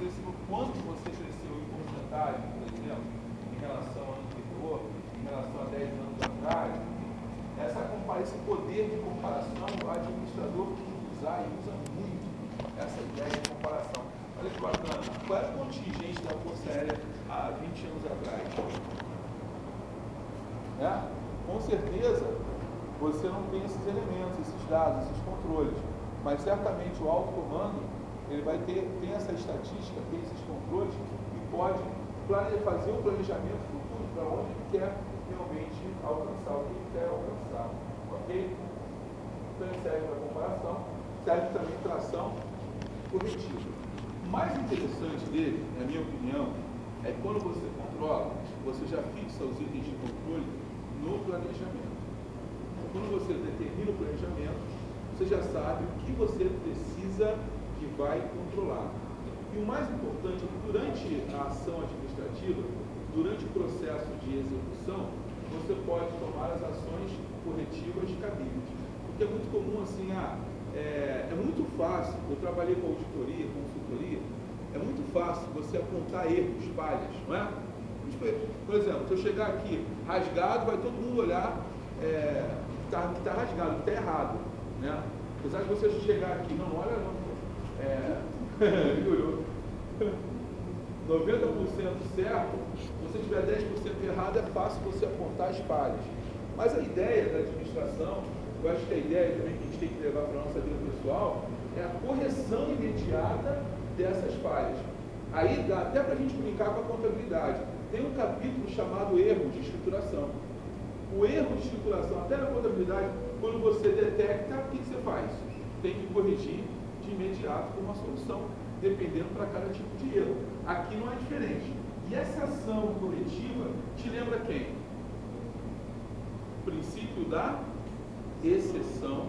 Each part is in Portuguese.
cresceu, quanto você cresceu em porcentagem, por exemplo, em relação ao ano anterior, em relação a 10 anos atrás. Esse poder de comparação, o administrador tem que usar e usa muito essa ideia de comparação. Olha que bacana. Qual era o contingente da Força Aérea há 20 anos atrás? Com certeza, você não tem esses elementos, esses dados, esses controles. Mas certamente o alto comando, ele vai tem essa estatística, tem esses controles e pode fazer o planejamento futuro para onde ele quer realmente alcançar, o que ele quer alcançar. Ok? Então ele serve para comparação, serve também para ação corretiva. O mais interessante dele, na minha opinião, é que quando você controla, você já fixa os itens de controle no planejamento. Então, quando você determina o planejamento, você já sabe o que você precisa que vai controlar. E o mais importante é que durante a ação administrativa, durante o processo de execução, você pode tomar as ações corretivas cabíveis. Porque é muito comum assim, é muito fácil, eu trabalhei com auditoria, consultoria, é muito fácil você apontar erros, falhas, não é? Por exemplo, se eu chegar aqui rasgado, vai todo mundo olhar que está rasgado, que está errado, né? Apesar de você chegar aqui, não olha não, melhorou. 90% certo, se você tiver 10% errado, é fácil você apontar as falhas. Mas a ideia da administração, eu acho que a ideia também que a gente tem que levar para a nossa vida pessoal, é a correção imediata dessas falhas. Aí dá até para a gente brincar com a contabilidade. Tem um capítulo chamado erro de escrituração. O erro de escrituração, até na contabilidade, quando você detecta, o que você faz? Tem que corrigir de imediato com uma solução, dependendo para cada tipo de erro. Aqui não é diferente. E essa ação corretiva te lembra quem? O princípio da exceção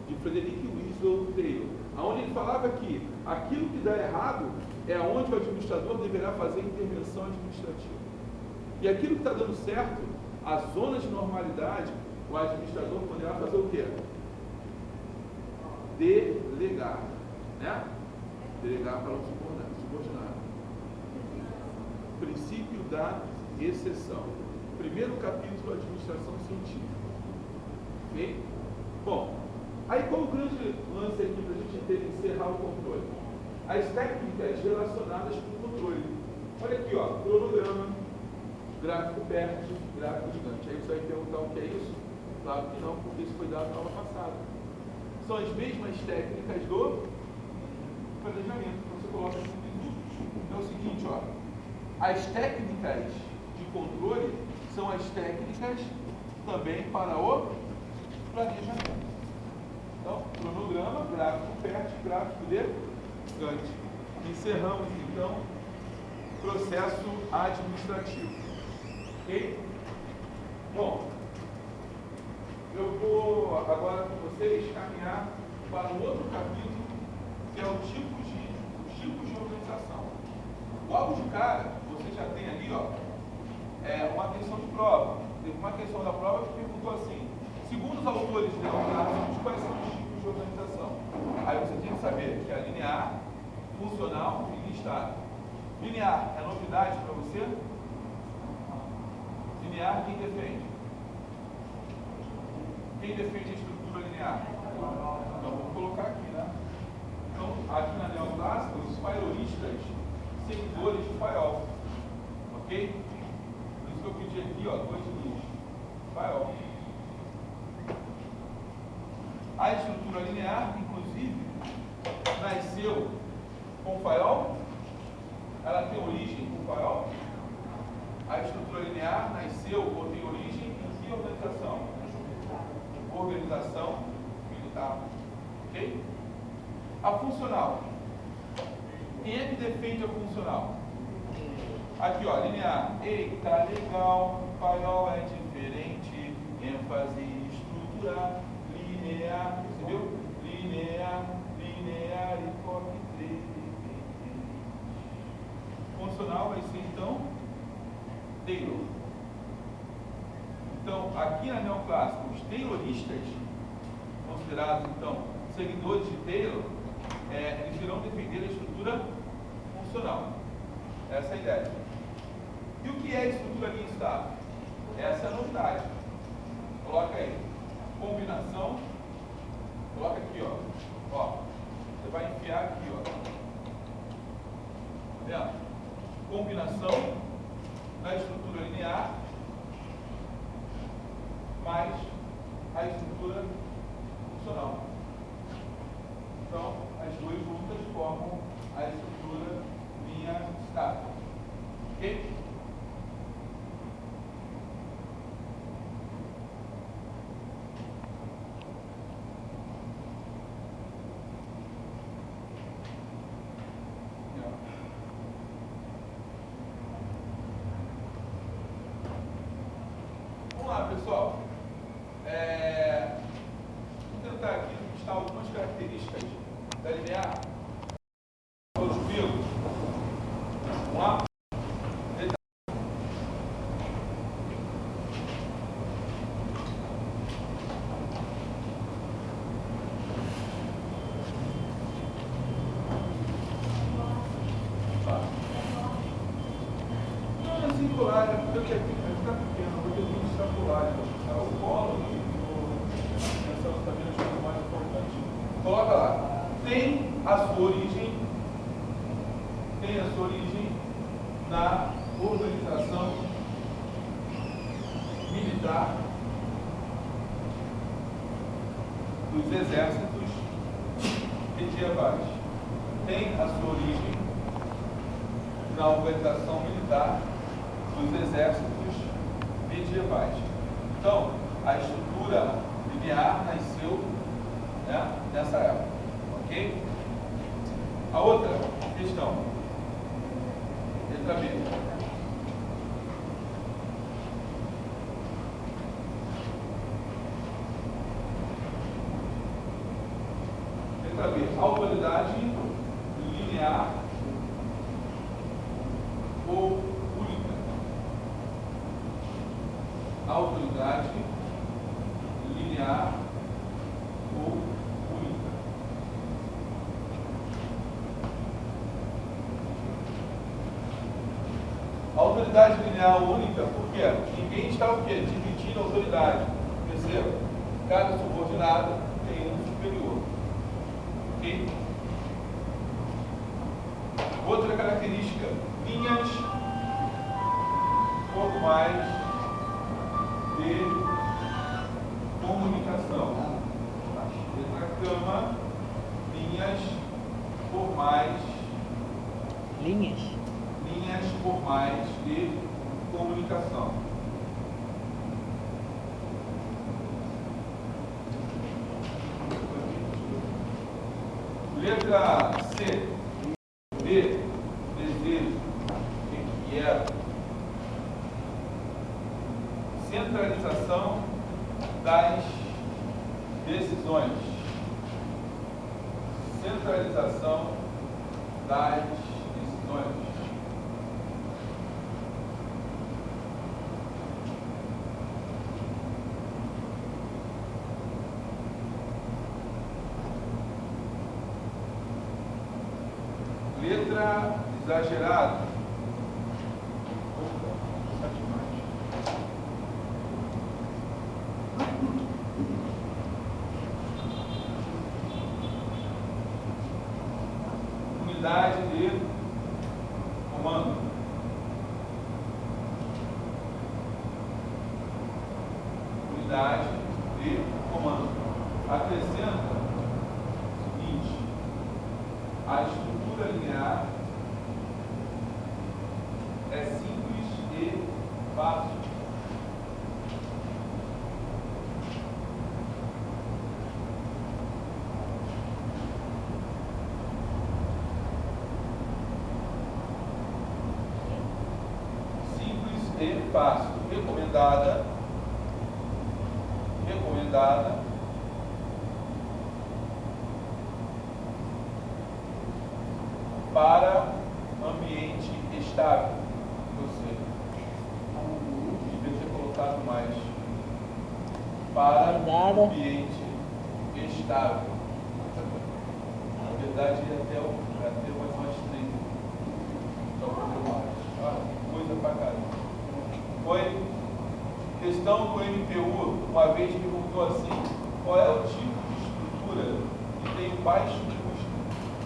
de Frederick Winslow Taylor, onde ele falava que aquilo que dá errado é onde o administrador deverá fazer intervenção administrativa. E aquilo que está dando certo, as zonas de normalidade, o administrador poderá fazer o quê? Delegar, né? Delegar para o subordinado. Princípio da exceção. Primeiro capítulo, administração científica. Ok? Bom, aí qual o grande lance aqui para a gente encerrar o controle? As técnicas relacionadas com o controle. Olha aqui, ó, cronograma, gráfico PERT, gráfico gigante. Aí você vai perguntar o que é isso? Claro que não, porque isso foi dado na aula passada. São as mesmas técnicas do planejamento. Então você coloca aqui tudo. Então é o seguinte, ó, as técnicas de controle são as técnicas também para o planejamento. Então, cronograma, gráfico PERT, gráfico de Gantt. Encerramos então o processo administrativo. Ok? Bom, eu vou agora com vocês caminhar para um outro capítulo, que é os tipos de organização. Logo de cara, você já tem ali, ó, uma questão de prova. Teve uma questão da prova que perguntou assim: segundo os autores neoclássicos, quais são os tipos de organização? Aí você tem que saber que é linear, funcional e listada. Linear é novidade para você? Linear, quem defende? Quem defende a estrutura linear? Então, vamos colocar aqui, né? Então, aqui na neoclássica, os pailoristas, seguidores de Fayol. Ok? Por isso que eu pedi aqui, ó, dois linhas. Fayol. A estrutura linear, inclusive, nasceu com Fayol. Ela tem origem com Fayol. A estrutura linear nasceu ou tem origem em que organização? Organização militar. Ok? A funcional. Quem é que defende a funcional? Aqui, ó, linear. Eita, legal. Fayol é diferente. ênfase estrutural, linear, você viu? Linear e toque 3. Funcional vai ser então Taylor. Então, aqui na neoclássica, os Tayloristas, considerados então seguidores de Taylor, eles irão defender a estrutura funcional. Essa é a ideia. E o que é estrutura linha estável? Essa é a novidade. Coloca aí. Combinação. Coloca aqui, ó. Ó. Você vai enfiar aqui, ó. Tá vendo? Combinação da estrutura linear mais a estrutura funcional. Então, as duas juntas formam a estrutura linha estável. Ok? Vamos lá, pessoal. Vou tentar aqui listar algumas características da linear. Todos comigo? Vamos lá? Não é singular, é porque aqui está pequeno, porque tem que extrapolar. É o colo e essa também é o mais importante. Coloca lá. Tem a sua origem na organização militar dos exércitos medievais. Tem a sua origem na organização militar dos exércitos medievais. Então, a estrutura linear nasceu, né, nessa época. Ok? A outra questão. Letra B. Letra B. Autoridade linear ou única. Autoridade linear ou única. Autoridade linear única, por quê? Ninguém está o quê? Dividindo a autoridade. Perceba? Cada subordinado tem um superior. Ok? Outra característica, linhas formais de comunicação. Letra gama, linhas formais. Linhas formais de comunicação. Letra C. D. Desejo. Quero. Centralização das decisões. Centralização das decisões. Letra exagerada. Unidade de comando. Unidade de comando. Acrescenta o seguinte: a estrutura linear é simples e fácil. Simples e fácil. Recomendada para ambiente estável. Ou seja, devia ter colocado mais. Para ambiente estável. Na verdade, ia até mais 30. Então, vou fazer mais. questão do MPU, uma vez perguntou assim, qual é o tipo de estrutura que tem um baixo custo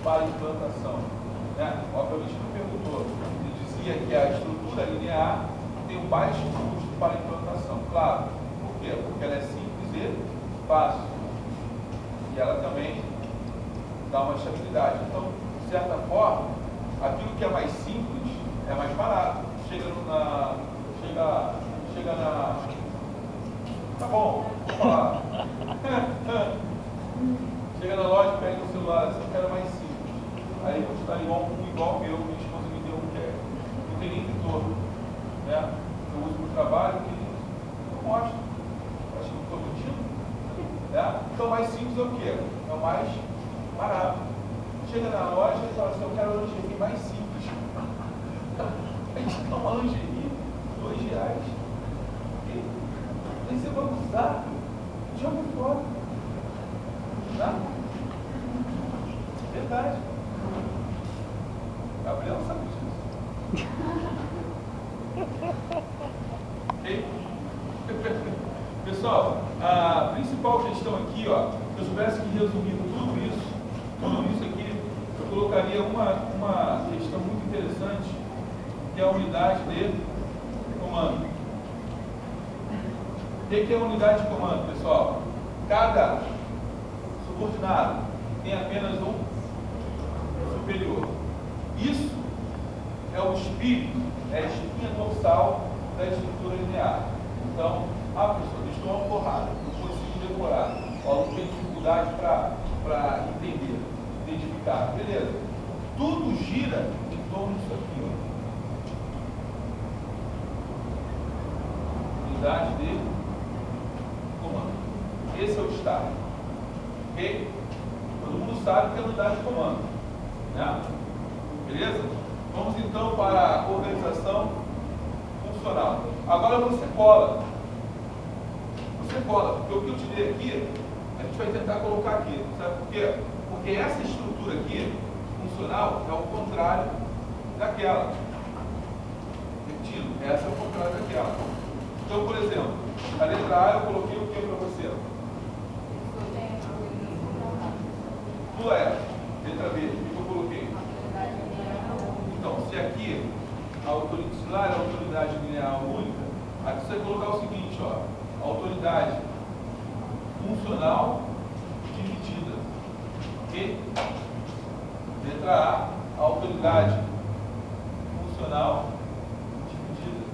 para implantação? Né? Obviamente não perguntou. Ele dizia que a estrutura linear tem um baixo custo para implantação. Claro. Por quê? Porque ela é simples e fácil. E ela também dá uma estabilidade. Então, de certa forma, aquilo que é mais simples é mais barato. Chega na... Tá bom, vamos falar. Chega na loja, pega o celular, assim, eu quero mais simples. Aí eu vou te dar igual o meu, minha esposa me deu um que é. Não tem nem retorno. Né? Eu uso no trabalho que eu mostro. Acho que não estou mentindo. Né? Então, mais simples é o quê? É o mais barato. Chega na loja e fala assim, eu quero uma lingerie mais simples. A gente dá uma lingerie, R$2. Aí você vai usar, joga fora. Tá? Verdade. Gabriel sabe disso. Ok? Pessoal, a principal questão aqui, ó, se eu tivesse que resumir tudo isso aqui, eu colocaria uma questão muito interessante, que é a unidade de comando. O que é a unidade de comando, pessoal? Cada subordinado tem apenas um superior. Isso é o espírito, é a espinha dorsal da estrutura linear. Então, professor, estou uma porrada, não consigo decorar. O aluno tem dificuldade para entender, identificar. Beleza. Tudo gira em torno disso aqui, ó. Unidade de comando. Esse é o estado. Ok? Todo mundo sabe que é a unidade de comando. Né? Beleza? Vamos então para a organização funcional. Agora você cola. Você cola, porque o que eu te dei aqui, a gente vai tentar colocar aqui. Sabe por quê? Porque essa estrutura aqui, funcional, é o contrário daquela. Repetindo, essa é o contrário daquela. Então, por exemplo, na letra A eu coloquei o que para você? Pula ela. Letra B, o que eu coloquei? Então, se aqui a autoridade é a autoridade linear única, aqui você vai colocar o seguinte, ó, autoridade funcional dividida. Ok? Letra A, autoridade funcional dividida.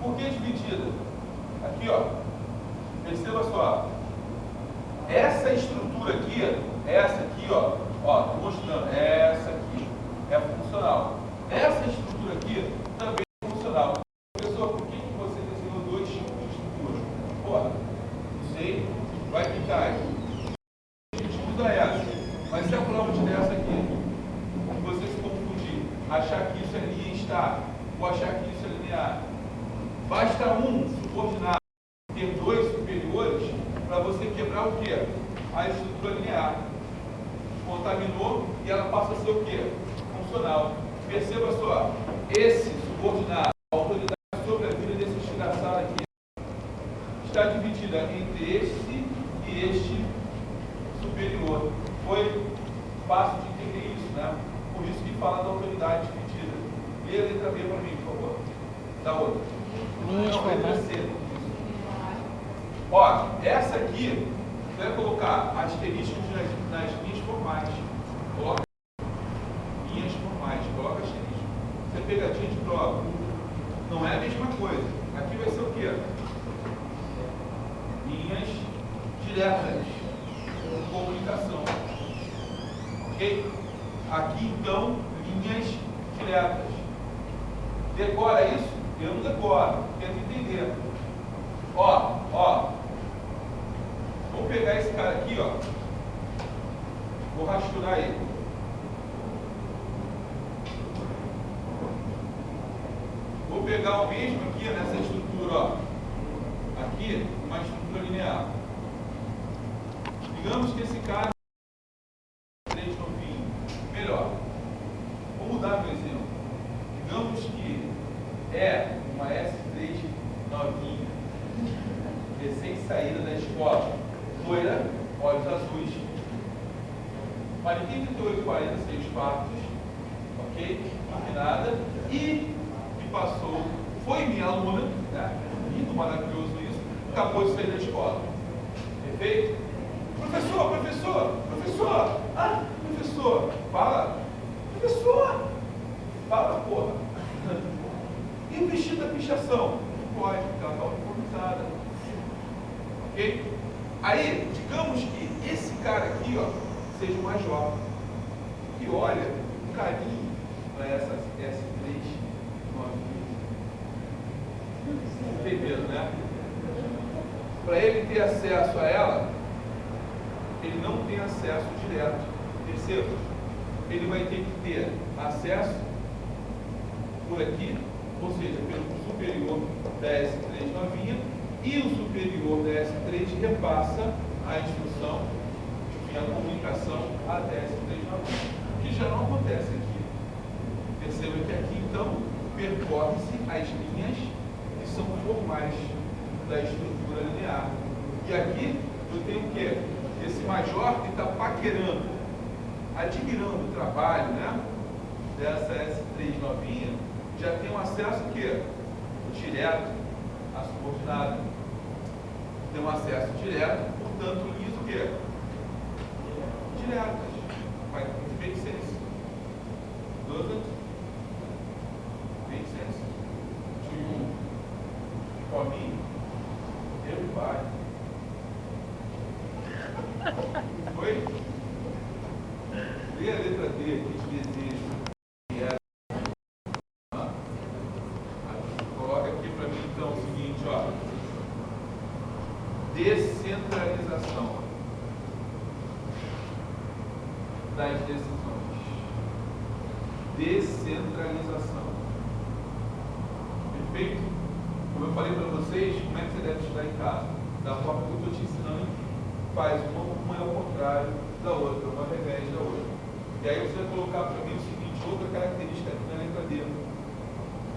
Por que dividida? Aqui, ó. Perceba só. Essa estrutura aqui, ó, estou mostrando, essa aqui é funcional. Essa estrutura aqui também é funcional. Professor, por que você desenhou dois tipos de estrutura? Porra, não sei, vai ficar aí. A gente usa essa. Mas se a prova te der essa aqui, e você se confundir, achar que isso é linha estável, ou achar que isso é linear, basta um subordinado ter dois superiores para você quebrar o quê? A estrutura linear. Contaminou e ela passa a ser o quê? Funcional. Perceba só, esse subordinado, a autoridade sobre a vida desse desgraçado aqui, está dividida entre este e este superior. Foi fácil de entender isso, né? Por isso que fala da autoridade dividida. Lê a letra B para mim, por favor. Da outra. Não, letra C. Ó, essa aqui, você vai colocar asteriscos nas linhas formais. Coloca linhas formais, coloca asterisco. Isso é pegadinha de prova. Não é a mesma coisa. Aqui vai ser o quê? Linhas diretas de comunicação. Ok? Aqui, então, linhas diretas. Decora isso? Eu não decoro. Tenta entender. Ó. Vou pegar esse cara aqui, ó. Vou rasturar ele. Vou pegar o mesmo aqui nessa estrutura, ó. Aqui, uma estrutura linear. Digamos que esse cara é 3 novinho. Melhor. Vou mudar meu exemplo. na escola, loira, olhos azuis, manequim 38, 46 partos, ok? Iluminada, e me passou, foi minha aluna, né? Lindo, maravilhoso isso, acabou de sair da escola. Perfeito? Professor, professor, professor, ah, professor, fala, professor, fala, porra. E o vestido da pichação? Não pode, porque ela está uniformizada. Ok? Aí, digamos que esse cara aqui, ó, seja um major, que olha com carinho para essa S3 entenderam, né? Para ele ter acesso a ela, ele não tem acesso direto. Perceba? Ele vai ter que ter acesso por aqui, ou seja, pelo superior da S3 novinha, e o superior da S3 repassa a instrução e a comunicação até a S3 novinha, que já não acontece aqui. Perceba que aqui, então, percorre-se as linhas que são formais da estrutura linear. E aqui eu tenho o quê? Esse major que está paquerando, admirando o trabalho, né, dessa S3 novinha, já tem um acesso o quê? Direto à subordinada. Tem um acesso direto, portanto, linhas o quê? Diretas. Vai make sense. Doesn't make sense to you. For me, everybody. Oi? Lê a letra D aqui de desejo. Coloca aqui para mim então o seguinte, ó. Descentralização das decisões. Descentralização. Perfeito? Como eu falei para vocês, como é que você deve estudar em casa? Da forma que eu estou te ensinando aqui. Faz uma é ao contrário da outra, uma ao revés da outra. E aí você vai colocar para mim o seguinte, outra característica aqui na letra D.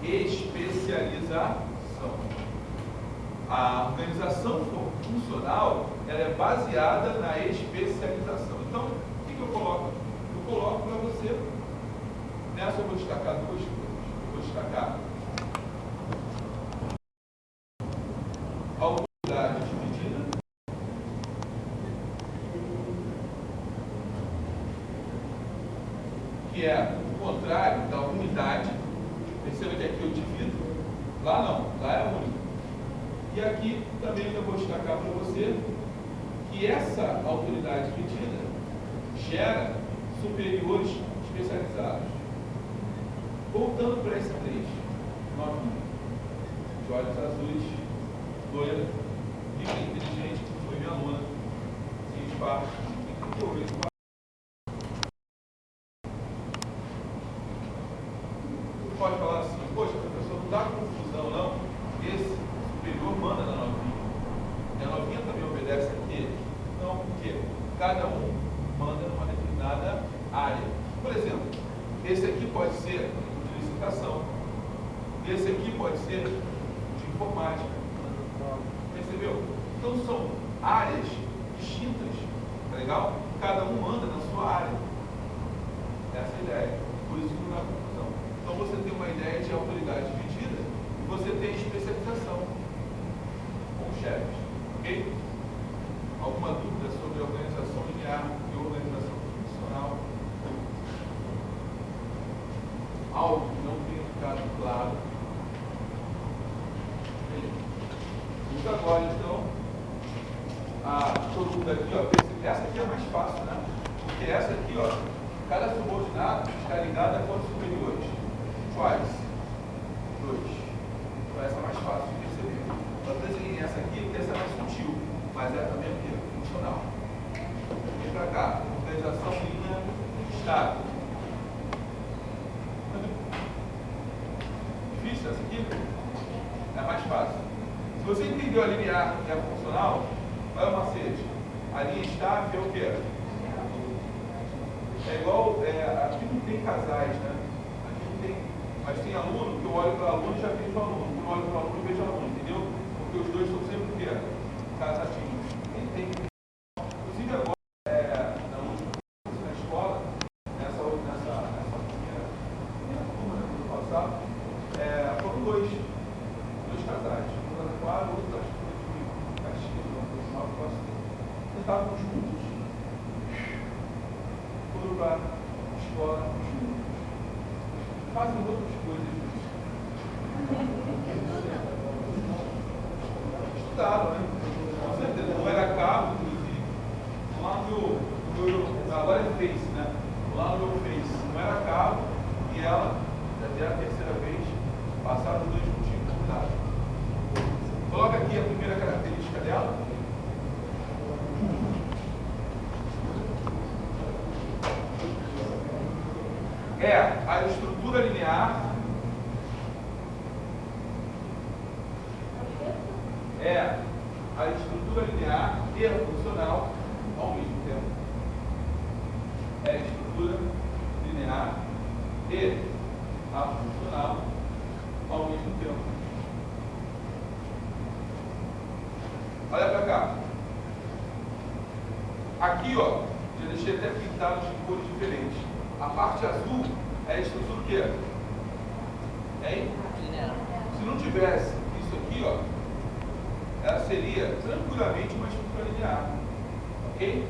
Especialização. A organização funcional, ela é baseada na especialização. Então, o que eu coloco? Eu coloco para você, nessa eu vou destacar duas coisas. Eu vou destacar a autoridade dividida, que é o contrário da unidade. Perceba que aqui eu divido, lá não, lá é único. E aqui também eu vou destacar para você que essa autoridade dividida gera superiores especializados. Voltando para esse 3, novinha, de olhos azuis, loira, rica, inteligente, que foi minha aluna, seguinte parte, pode falar assim, poxa, professor, não dá confusão não, esse superior manda na novinha, e a novinha também obedece aqui? Não, porque cada um manda numa determinada área. Por exemplo, esse aqui pode ser de licitação, esse aqui pode ser de informática, percebeu? Então são áreas distintas, tá legal? Cada um manda na sua área, essa é a ideia, por isso que não dá confusão. Então você tem uma ideia de autoridade dividida e você tem especialização com chefes, ok? Alguma dúvida sobre organização linear e organização funcional? Algo que não tenha ficado claro? Vamos agora então todo mundo aqui, ó, essa aqui é mais fácil, né? Porque essa aqui, ó, cada subordinado está ligado a quantos superiores? Quais? 2. Então essa é mais fácil de perceber. Eu desenhei essa aqui porque essa é mais sutil, mas é também aqui, funcional. Vem para cá, organização linha estado. Difícil essa aqui? É mais fácil. Se você entendeu a linear e a funcional, olha o macete. A linha estável é o quê? É igual, aqui não tem casais, né? Aqui não tem, mas tem aluno que eu olho para o aluno e já vejo o aluno. Quando eu olho para o aluno, eu vejo o aluno, entendeu? Porque os dois são sempre o quê? Casadinhos. estavam juntos, foram para a escola juntos. Fazem outras coisas juntos. Estudaram, né? Com certeza. Não era cabo, inclusive. Lá no meu, agora é Face, né? Lá no meu Face. Não era cabo e ela, já é a terceira vez, passaram os dois juntinhos convidados. Coloca aqui a primeira característica dela. É a estrutura linear. É a estrutura linear e a funcional ao mesmo tempo. É a estrutura linear e a funcional ao mesmo tempo. Olha para cá. Aqui, ó, já deixei até pintado de cores diferentes. A parte azul é a estrutura o quê? Hein? Se não tivesse isso aqui, ó, ela seria tranquilamente uma estrutura linear. Ok?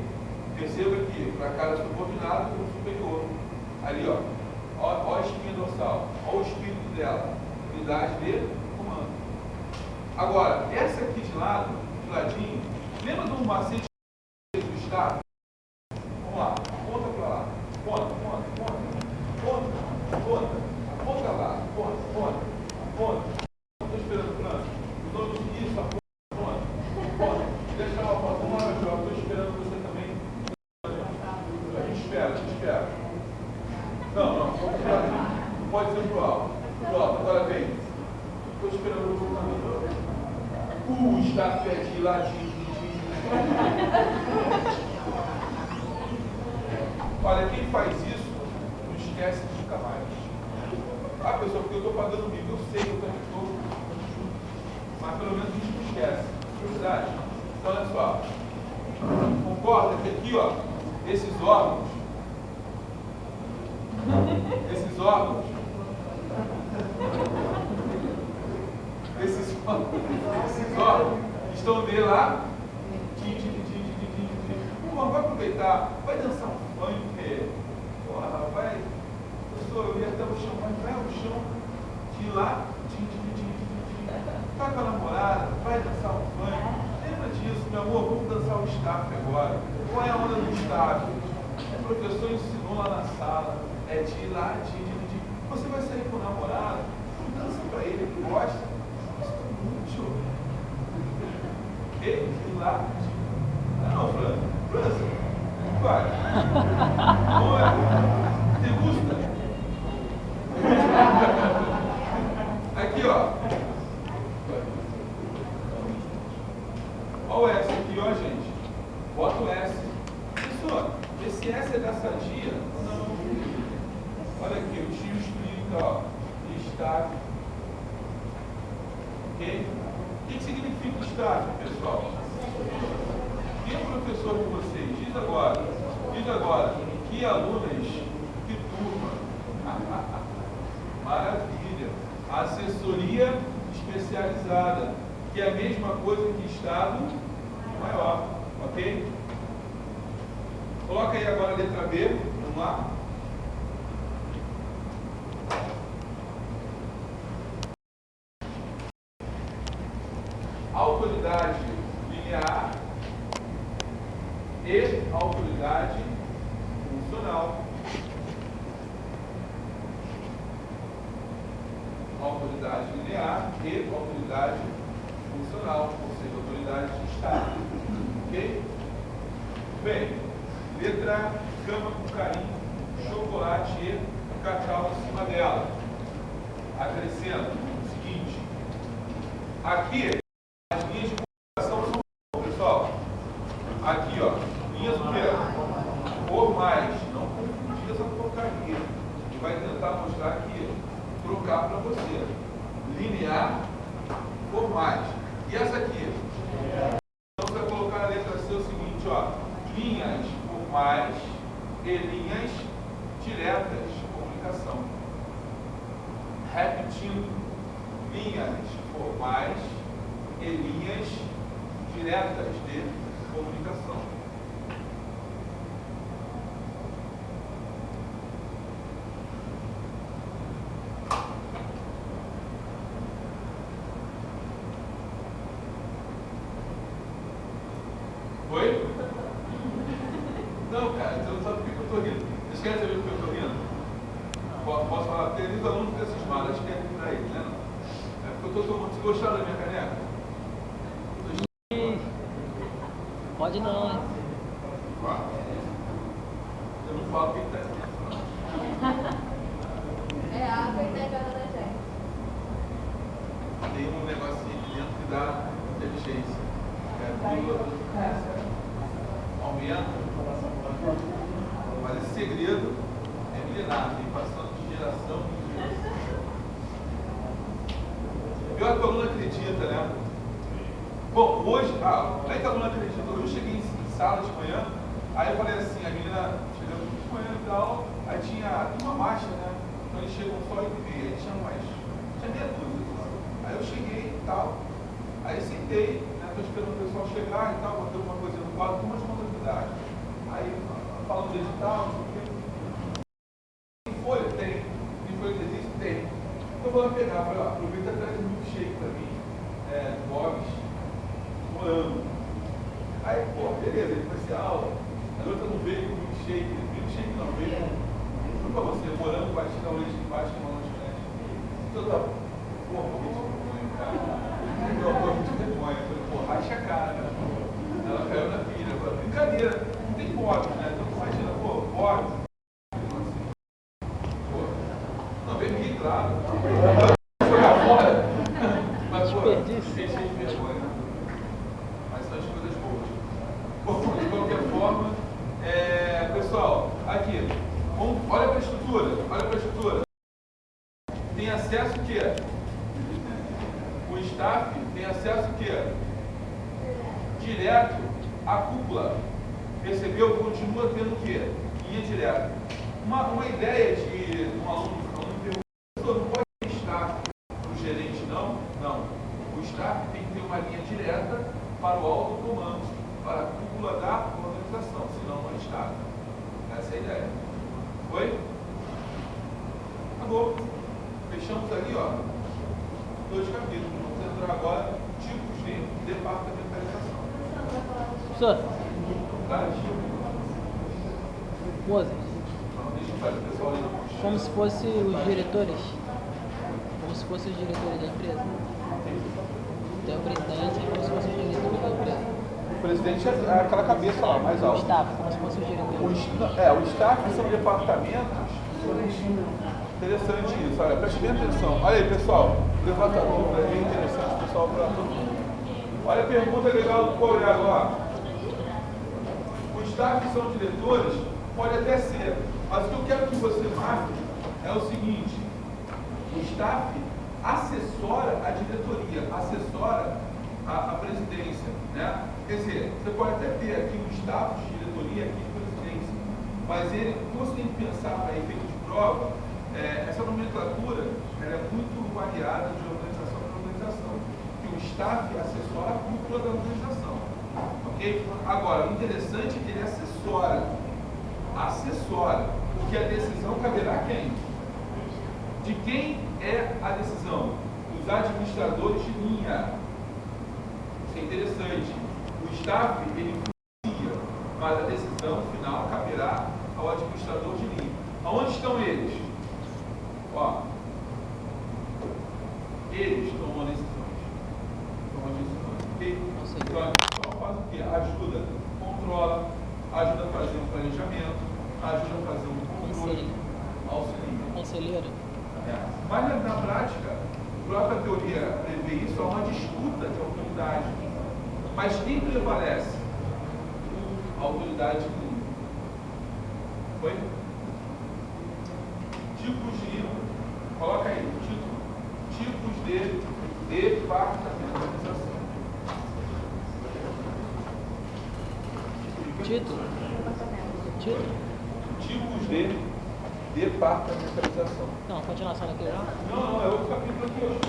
Perceba que para cada subordinado tem um superior. Ali, ó. Ó a espinha dorsal. Ó o espírito dela. Unidade de comando. Agora, essa aqui de lado, de ladinho, lembra do macete do estado? Vamos lá. Ponta para lá. Ponta. Ponta lá. Ponta. Estou esperando o plano. O nome disso, a ponta. Deixa ela ponta. Vamos lá, meu jovem. Estou esperando você também. A gente espera. Não. Pode ser pro alto. Agora vem. Estou esperando você também. Está pé de ladinho. Olha, quem faz isso, não esquece nunca mais. Ah, pessoal, porque eu estou pagando mico, eu sei, eu também estou. Mas pelo menos a gente não esquece. Verdade? Então, olha só. Concorda que aqui, ó, esses órgãos estão de lá. Vai aproveitar, vai dançar um funk, porra, vai. Eu ia até o chão, vai ao chão, de lá, tá com a namorada, vai dançar um funk. Lembra disso, meu amor, vamos dançar o staff agora. Qual é a onda do staff? O professor ensinou lá na sala, é de lá, Você vai sair com o namorado, dança pra ele, ele gosta. Isso é muito. Ok? De lá, Não, França, vai. Não é? Você gusta? Aqui, ó. Olha o S aqui, ó, gente. Bota o S. Professor, esse S é da sadia? Não. Olha aqui, o tio explica, ó. Staff. Ok? O que significa staff, pessoal? Quem é o professor de vocês? Diz agora, que alunas, que turma. Maravilha. Assessoria especializada, que é a mesma coisa que estado maior, ok? Coloca aí agora a letra B, vamos lá. Autoridade linear e autoridade funcional. Autoridade linear e autoridade funcional, ou seja, autoridade de estado. Ok? Bem, letra cama com carinho, chocolate e cacau em cima dela. Acrescenta o seguinte: aqui as linhas de comunicação são, pessoal, aqui ó, linhas o quê? Formais, não confundir essa porcaria. E vai tentar mostrar aqui, trocar para você. Linear, formais. E essa aqui? Então você vai colocar na letra C o seguinte, ó, linhas formais e linhas diretas de comunicação. Repetindo, linhas formais e linhas diretas de comunicação. Oi? Não, cara, você não sabe por que eu estou rindo. Vocês querem saber por que eu estou rindo? Posso falar? Tem alguns alunos que ficam cismados, acho que é para eles, né? É porque eu estou tomando. Vocês gostaram da minha caneca? Pode não, hein? Eu não falo o que está aqui. É a água e da gente. Tem um negocinho aqui dentro que dá inteligência. Aumenta. Mas esse segredo é milenar, vem passando de geração em geração. Pior que o aluno acredita, né? Bom, hoje, aí que o aluno acredita, hoje eu cheguei em sala de manhã, aí eu falei assim, a menina chegou de manhã e tal, aí tinha uma marcha, né? Então eles chegam só 8h30, aí tinha meia dúzia. Aí eu cheguei e tal, aí sentei, né? Tô esperando o pessoal chegar e tal, botei uma coisa no quadro, com uma responsabilidade. Aí, falando do edital, não sei o quê. Tem folha? Tem. Tem folha que existe? Tem. Então eu vou lá pegar, falei, ó, aproveita e traz um milkshake pra mim, Bob's, morango. Aí, pô, beleza, ele vai ser aula. A outra não veio com milkshake não, veio com pra você, morango, batido ao leite embaixo de uma lanchonete. Então tá, pô, morri de vergonha, cara. Eu morri de vergonha. Eu falei, pô, racha a cara, né? Ela caiu na pilha. Eu falei, brincadeira, não tem Bob's, né? Então tu imagina, pô, Bob's. Pô, não, bebi, claro. Jogar fora. Mas, pô, cheio de vergonha. Mas são as coisas boas. Bom, de qualquer forma, pessoal, aqui, olha para a estrutura, tem acesso o quê? O staff tem acesso o quê? Direto à cúpula. Percebeu? Continua tendo o quê? Linha direta. Uma ideia de um aluno perguntou, não pode ter staff para o gerente, não? Não. O staff tem que ter uma linha direta para o alto comando, para a cúpula da organização, senão não é staff. Essa é a ideia. Foi? Acabou. Fechamos ali, ó, 2 capítulos. Vamos entrar agora em tipos de departamentalização. Professor, Tá? Mozart, Deixa eu fazer o pessoal ali. como se fossem os diretores. Como se fossem os diretores da empresa. Tem o presidente, como se fossem os diretores da empresa. O presidente é aquela cabeça lá, mais O alta. staff, como se fossem os diretores. O staff são departamentos. Interessante isso, olha, preste bem atenção. Olha aí, pessoal, levanta a dúvida, é bem interessante, pessoal, para todo mundo. Olha a pergunta legal do colega, ó. Os staff são diretores? Pode até ser, mas o que eu quero que você marque é o seguinte: o staff assessora a diretoria, assessora a presidência, né? Quer dizer, você pode até ter aqui um staff de diretoria, aqui de presidência, mas o que você tem que pensar para efeito de prova, essa nomenclatura ela é muito variada de organização para organização, que o staff assessora a cúpula da organização, ok? Agora, o interessante é que ele assessora, porque a decisão caberá a quem? De quem é a decisão? Dos administradores de linha. Isso é interessante. O staff, ele influencia, mas a decisão final caberá ao administrador de linha. Aonde estão eles? Ó, eles tomam decisões. Ok? Então, a pessoa faz o quê? Ajuda, controla, ajuda a fazer um planejamento, ajuda a fazer um controle, auxilia. Conselheiro. Mas na prática, a própria teoria prevê isso, é uma disputa de autoridade. Mas quem prevalece? A autoridade de linha. Foi? Tipos de, coloca aí, tipos de departamentalização. Título. Tipos de departamentalização. Não, continuação daqui já. Não, é outro capítulo aqui hoje.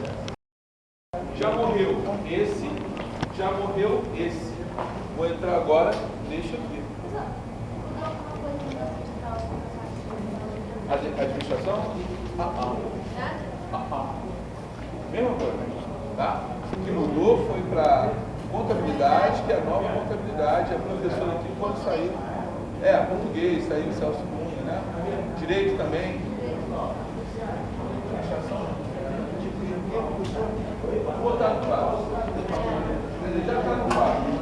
Já morreu esse, já morreu esse. Vou entrar agora, deixa aqui. Administração? Mesma coisa, tá? O que mudou foi para Contabilidade, que é a nova contabilidade, a professora aqui quando sair. Português, saiu Celso Cunha, né? Direito também. Vou botar no quadro. Já está no quadro.